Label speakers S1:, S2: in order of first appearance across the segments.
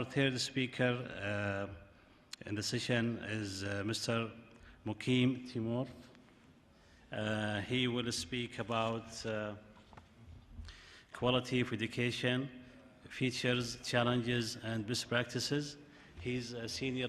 S1: Our third speaker in the session is Mr. Maqim Timour. He will speak about quality of education, features, challenges, and best practices. He's a senior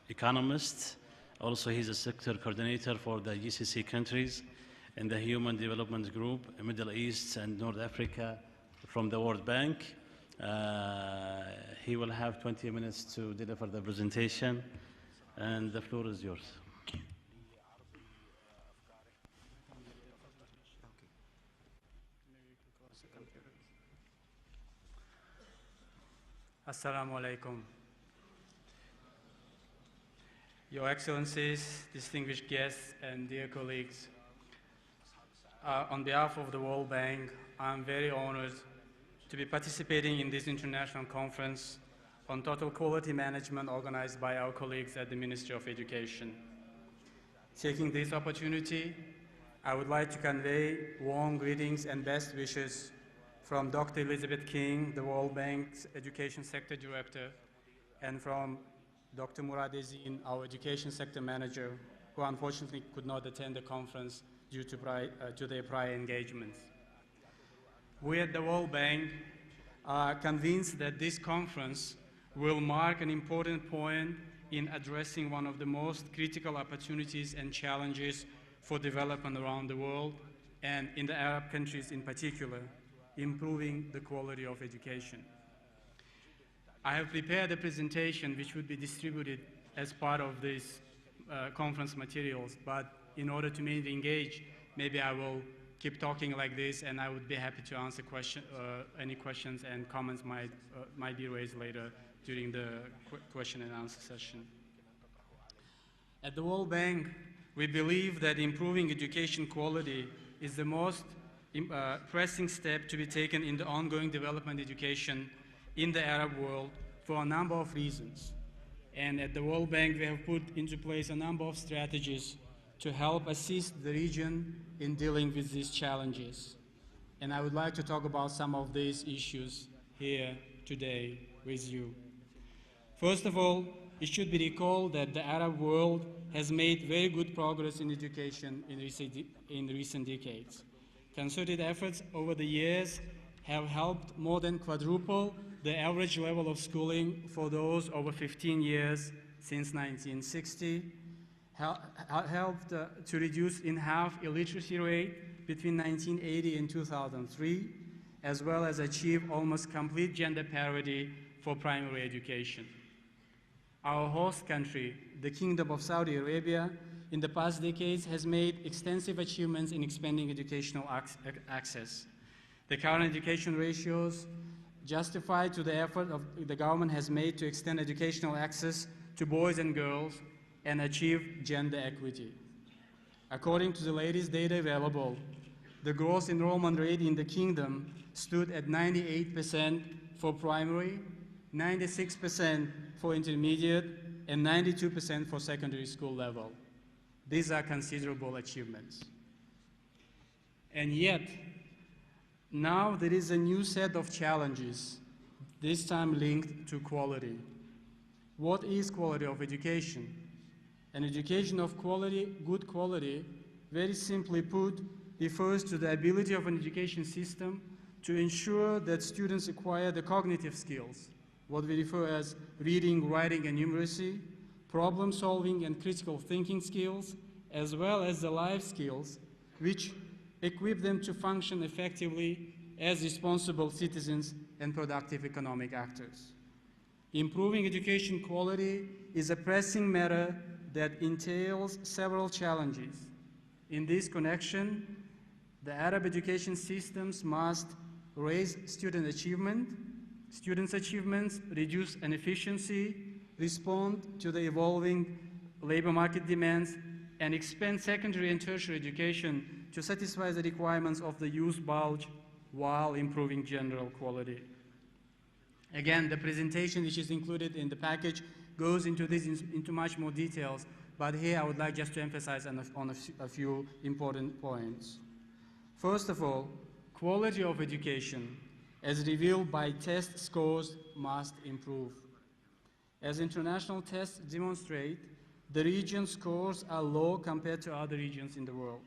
S1: economist. Also, he's a sector coordinator for the GCC countries in the Human Development Group, Middle East and North Africa from the World Bank. He will have 20 minutes to deliver the presentation, and the floor is yours.
S2: Assalamu alaikum. Your Excellencies, distinguished guests, and dear colleagues, on behalf of the World Bank, I'm very honored to be participating in this international conference on total quality management organized by our colleagues at the Ministry of Education. Taking this opportunity, I would like to convey warm greetings and best wishes from Dr. Elizabeth King, the World Bank's Education Sector Director, and from Dr. Murad Ezin, our Education Sector Manager, who unfortunately could not attend the conference due to their prior engagements. We at the World Bank are convinced that this conference will mark an important point in addressing one of the most critical opportunities and challenges for development around the world, and in the Arab countries in particular, improving the quality of education. I have prepared a presentation which would be distributed as part of this conference materials, but in order to mainly engage, maybe I will keep talking like this, and I would be happy to answer any questions and comments might be raised later during the question and answer session. At the World Bank, we believe that improving education quality is the most pressing step to be taken in the ongoing development education in the Arab world for a number of reasons. And at the World Bank, we have put into place a number of strategies to help assist the region in dealing with these challenges. And I would like to talk about some of these issues here today with you. First of all, it should be recalled that the Arab world has made very good progress in education in recent decades. Concerted efforts over the years have helped more than quadruple the average level of schooling for those over 15 years since 1960, helped to reduce in half illiteracy rate between 1980 and 2003, as well as achieve almost complete gender parity for primary education. Our host country, the Kingdom of Saudi Arabia, in the past decades has made extensive achievements in expanding educational access. The current education ratios justify to the effort of the government has made to extend educational access to boys and girls and achieve gender equity. According to the latest data available, the gross enrollment rate in the kingdom stood at 98% for primary, 96% for intermediate, and 92% for secondary school level. These are considerable achievements. And yet, now there is a new set of challenges, this time linked to quality. What is quality of education? An education of quality, good quality, very simply put, refers to the ability of an education system to ensure that students acquire the cognitive skills, what we refer as reading, writing, and numeracy, problem solving and critical thinking skills, as well as the life skills, which equip them to function effectively as responsible citizens and productive economic actors. Improving education quality is a pressing matter that entails several challenges. In this connection, the Arab education systems must raise students' achievements, reduce inefficiency, respond to the evolving labor market demands, and expand secondary and tertiary education to satisfy the requirements of the youth bulge while improving general quality. Again, the presentation which is included in the package goes into much more details, but here I would like just to emphasize on a few important points. First of all, quality of education as revealed by test scores, must improve. As international tests demonstrate, the region scores are low compared to other regions in the world.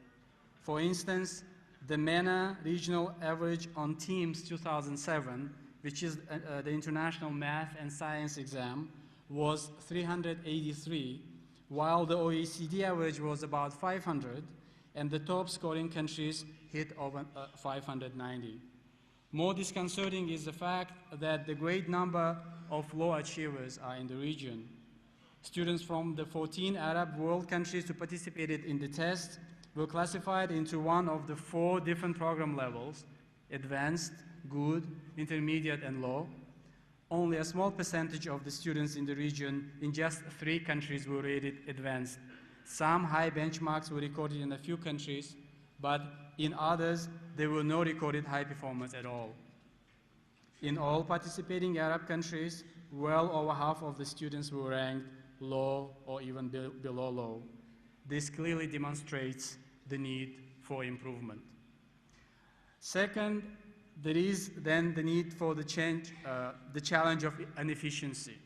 S2: For instance, the MENA regional average on TEAMS 2007, which is the International Math and Science exam, was 383, while the OECD average was about 500, and the top scoring countries hit over 590. More disconcerting is the fact that the great number of low achievers are in the region. Students from the 14 Arab world countries who participated in the test were classified into one of the 4 different program levels: advanced, good, intermediate, and low. Only a small percentage of the students in the region in just 3 countries were rated advanced. Some high benchmarks were recorded in a few countries, but in others, there were no recorded high performance at all. In all participating Arab countries, well over half of the students were ranked low or even below low. This clearly demonstrates the need for improvement. Second, there is then the need for the challenge of inefficiency.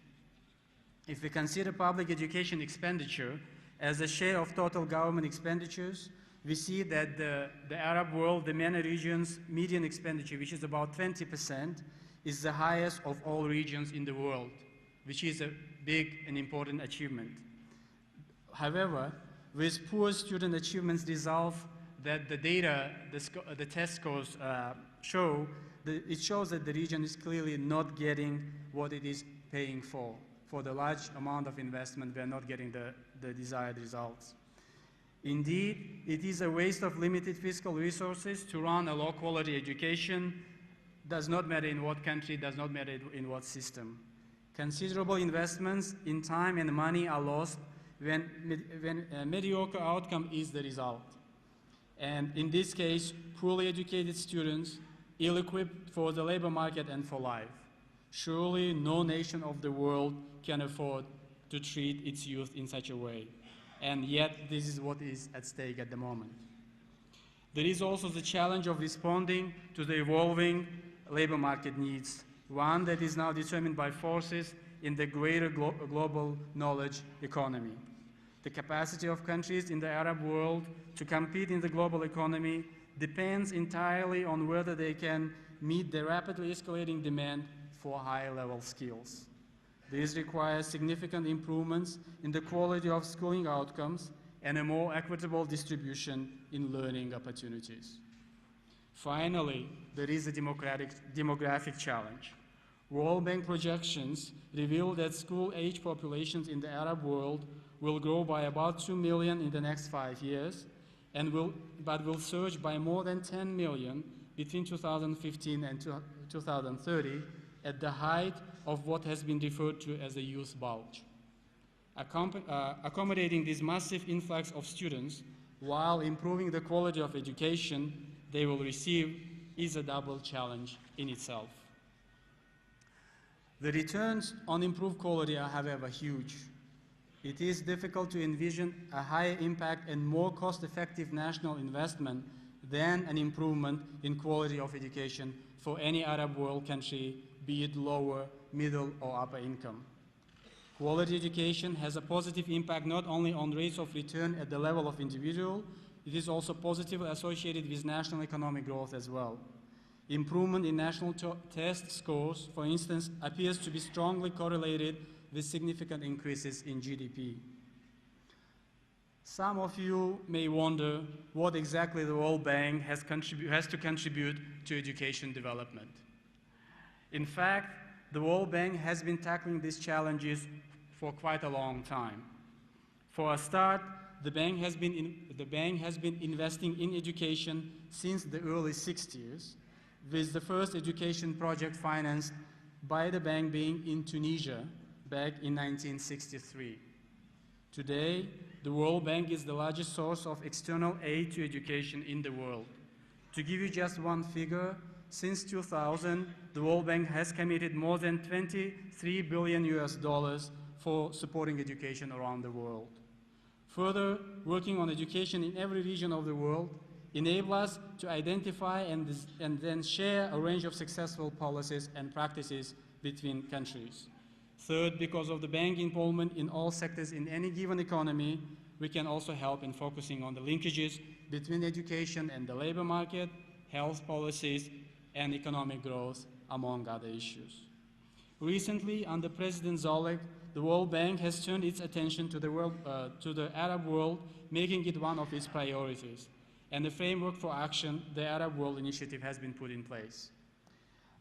S2: If we consider public education expenditure as a share of total government expenditures, we see that the Arab world, the MENA region's median expenditure, which is about 20%, is the highest of all regions in the world, which is a big and important achievement. However, with poor student achievements result that the data, the test scores show, it shows that the region is clearly not getting what it is paying for. For the large amount of investment, we are not getting the desired results. Indeed, it is a waste of limited fiscal resources to run a low-quality education. Does not matter in what country, does not matter in what system. Considerable investments in time and money are lost when a mediocre outcome is the result. And in this case, poorly educated students, ill-equipped for the labor market and for life. Surely no nation of the world can afford to treat its youth in such a way. And yet, this is what is at stake at the moment. There is also the challenge of responding to the evolving labor market needs, one that is now determined by forces in the greater global knowledge economy. The capacity of countries in the Arab world to compete in the global economy depends entirely on whether they can meet the rapidly escalating demand for high-level skills. This requires significant improvements in the quality of schooling outcomes and a more equitable distribution in learning opportunities. Finally, there is a demographic challenge. World Bank projections reveal that school-age populations in the Arab world will grow by about 2 million in the next 5 years, but will surge by more than 10 million between 2015 and 2030 at the height of what has been referred to as a youth bulge. Accommodating this massive influx of students while improving the quality of education they will receive is a double challenge in itself. The returns on improved quality are, however, huge. It is difficult to envision a higher impact and more cost-effective national investment than an improvement in quality of education for any Arab world country, be it lower, middle, or upper income. Quality education has a positive impact not only on rates of return at the level of individual, it is also positively associated with national economic growth as well. Improvement in national test scores, for instance, appears to be strongly correlated with significant increases in GDP. Some of you may wonder what exactly the World Bank has to contribute to education development. In fact, the World Bank has been tackling these challenges for quite a long time. For a start, the bank has been investing in education since the early 60s, with the first education project financed by the bank being in Tunisia back in 1963. Today, the World Bank is the largest source of external aid to education in the world. To give you just one figure, since 2000, the World Bank has committed more than $23 billion for supporting education around the world. Further, working on education in every region of the world, enable us to identify and then share a range of successful policies and practices between countries. Third, because of the bank involvement in all sectors in any given economy, we can also help in focusing on the linkages between education and the labor market, health policies, and economic growth, among other issues. Recently, under President Zollek, the World Bank has turned its attention to the Arab world, making it one of its priorities. And the framework for action, the Arab World Initiative, has been put in place.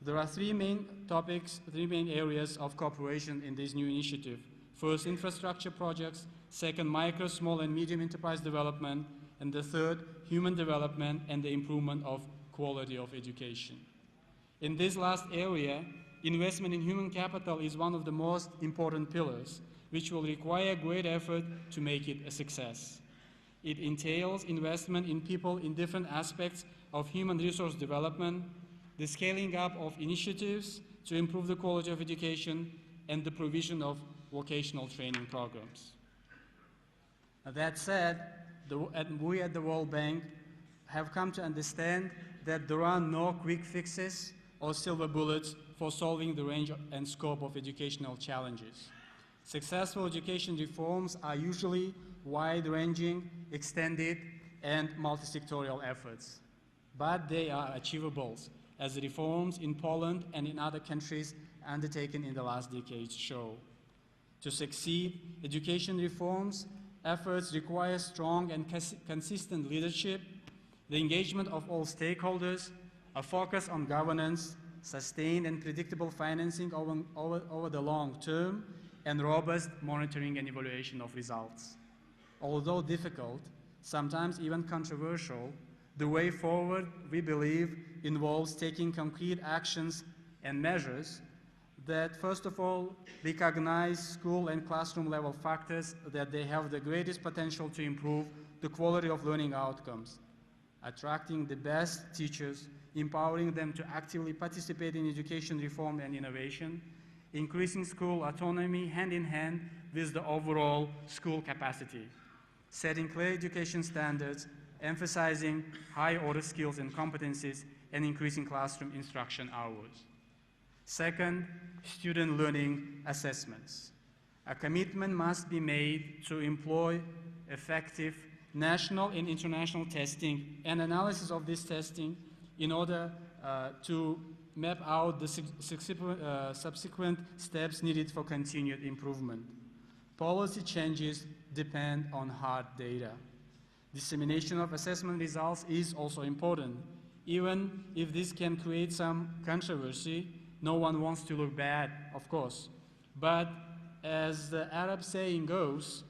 S2: There are three main topics, three main areas of cooperation in this new initiative. First, infrastructure projects. Second, micro, small, and medium enterprise development. And the third, human development and the improvement of quality of education. In this last area, investment in human capital is one of the most important pillars, which will require great effort to make it a success. It entails investment in people in different aspects of human resource development, the scaling up of initiatives to improve the quality of education, and the provision of vocational training programs. That said, we at the World Bank have come to understand that there are no quick fixes or silver bullets for solving the range and scope of educational challenges. Successful education reforms are usually wide-ranging, extended, and multi-sectorial efforts. But they are achievable, as the reforms in Poland and in other countries undertaken in the last decades show. To succeed, education reforms efforts require strong and consistent leadership, the engagement of all stakeholders, a focus on governance, sustained and predictable financing over the long term, and robust monitoring and evaluation of results. Although difficult, sometimes even controversial, the way forward, we believe, involves taking concrete actions and measures that, first of all, recognize school and classroom level factors that they have the greatest potential to improve the quality of learning outcomes, attracting the best teachers, empowering them to actively participate in education reform and innovation, increasing school autonomy hand in hand with the overall school capacity, setting clear education standards, emphasizing high-order skills and competencies, and increasing classroom instruction hours. Second, student learning assessments. A commitment must be made to employ effective national and international testing and analysis of this testing in order to map out the subsequent steps needed for continued improvement. Policy changes depend on hard data. Dissemination of assessment results is also important. Even if this can create some controversy, no one wants to look bad, of course. But as the Arab saying goes,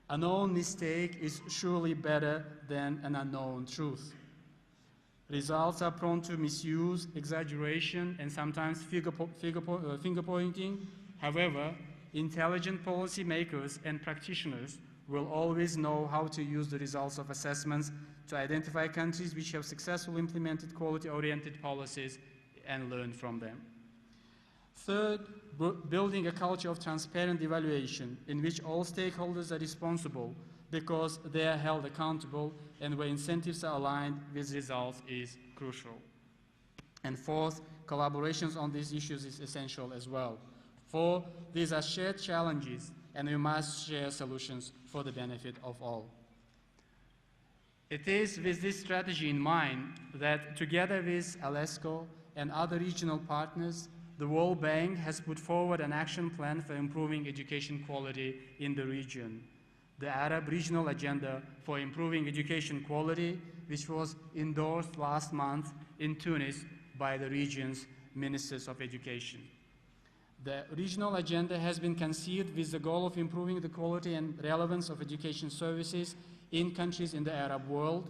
S2: a known mistake is surely better than an unknown truth. Results are prone to misuse, exaggeration, and sometimes finger pointing. However, intelligent policymakers and practitioners will always know how to use the results of assessments to identify countries which have successfully implemented quality-oriented policies and learn from them. Third, building a culture of transparent evaluation in which all stakeholders are responsible because they are held accountable and where incentives are aligned with results is crucial. And fourth, collaborations on these issues is essential as well. For these are shared challenges and we must share solutions for the benefit of all. It is with this strategy in mind that together with UNESCO and other regional partners, the World Bank has put forward an action plan for improving education quality in the region, the Arab Regional Agenda for Improving Education Quality, which was endorsed last month in Tunis by the region's ministers of education. The regional agenda has been conceived with the goal of improving the quality and relevance of education services in countries in the Arab world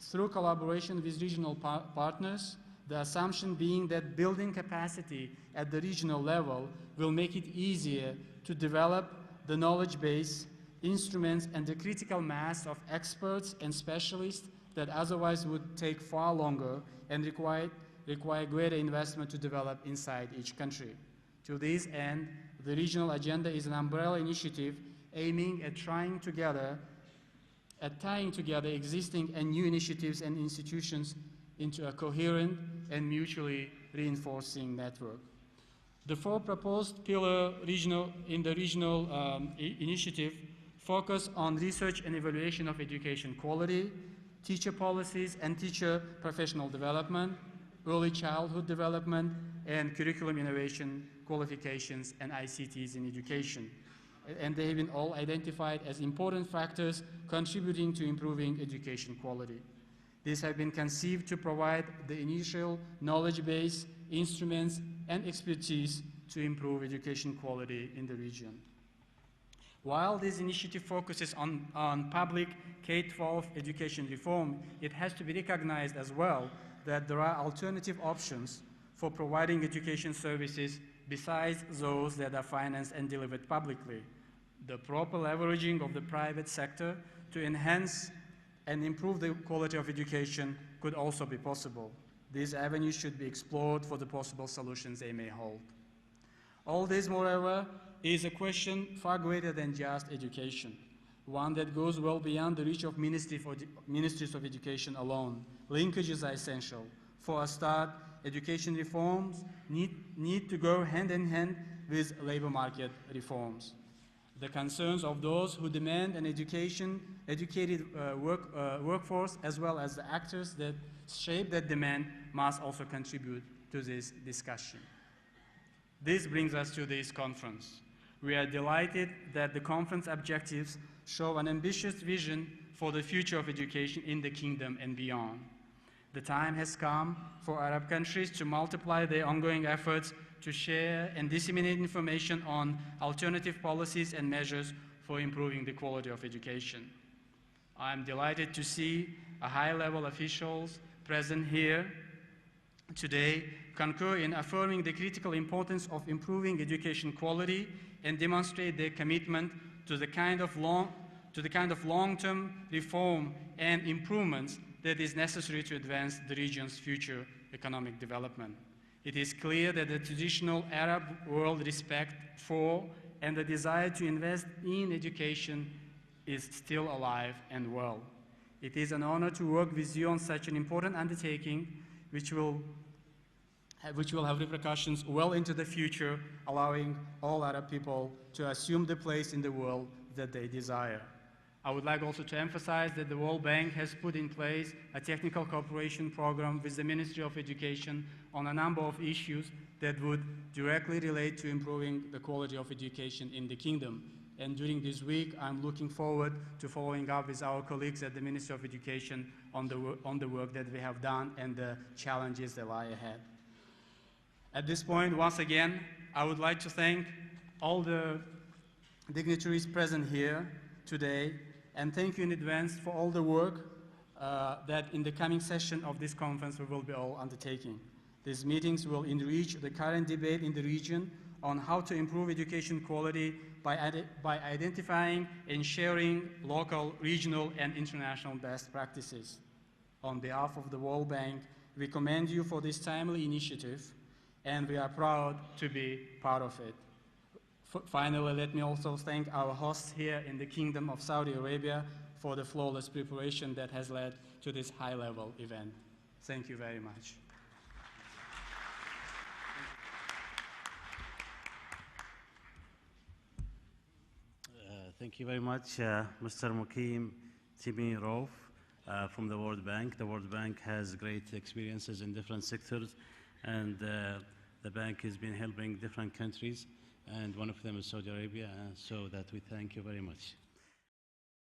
S2: through collaboration with regional partners, the assumption being that building capacity at the regional level will make it easier to develop the knowledge base, instruments, and the critical mass of experts and specialists that otherwise would take far longer and require greater investment to develop inside each country. To this end, the regional agenda is an umbrella initiative aiming at tying together at tying together existing and new initiatives and institutions into a coherent and mutually reinforcing network. The four proposed pillars in the regional initiative focus on research and evaluation of education quality, teacher policies and teacher professional development, early childhood development, and curriculum innovation, qualifications, and ICTs in education. And they have been all identified as important factors contributing to improving education quality. These have been conceived to provide the initial knowledge base, instruments, and expertise to improve education quality in the region. While this initiative focuses on public K-12 education reform, it has to be recognized as well that there are alternative options for providing education services besides those that are financed and delivered publicly. The proper leveraging of the private sector to enhance and improve the quality of education could also be possible. These avenues should be explored for the possible solutions they may hold. All this, moreover, is a question far greater than just education, one that goes well beyond the reach of ministries of education alone. Linkages are essential. For a start, education reforms need to go hand in hand with labor market reforms. The concerns of those who demand an educated workforce, as well as the actors that shape that demand, must also contribute to this discussion. This brings us to this conference. We are delighted that the conference objectives show an ambitious vision for the future of education in the kingdom and beyond. The time has come for Arab countries to multiply their ongoing efforts to share and disseminate information on alternative policies and measures for improving the quality of education. I am delighted to see a high-level officials present here today concur in affirming the critical importance of improving education quality and demonstrate their commitment to the kind of long-term reform and improvements that is necessary to advance the region's future economic development. It is clear that the traditional Arab world respect for and the desire to invest in education is still alive and well. It is an honor to work with you on such an important undertaking, which will have repercussions well into the future, allowing all Arab people to assume the place in the world that they desire. I would like also to emphasize that the World Bank has put in place a technical cooperation program with the Ministry of Education on a number of issues that would directly relate to improving the quality of education in the kingdom. And during this week, I'm looking forward to following up with our colleagues at the Ministry of Education on the work that we have done and the challenges that lie ahead. At this point, once again, I would like to thank all the dignitaries present here today, and thank you in advance for all the work that in the coming session of this conference we will be all undertaking. These meetings will enrich the current debate in the region on how to improve education quality by identifying and sharing local, regional, and international best practices. On behalf of the World Bank, we commend you for this timely initiative, and we are proud to be part of it. Finally, let me also thank our hosts here in the Kingdom of Saudi Arabia for the flawless preparation that has led to this high-level event. Thank you very much.
S1: Thank you very much, Mr. Maqim Tيموروف from the World Bank. The World Bank has great experiences in different sectors, and the bank has been helping different countries, and one of them is Saudi Arabia, so that we thank you very much.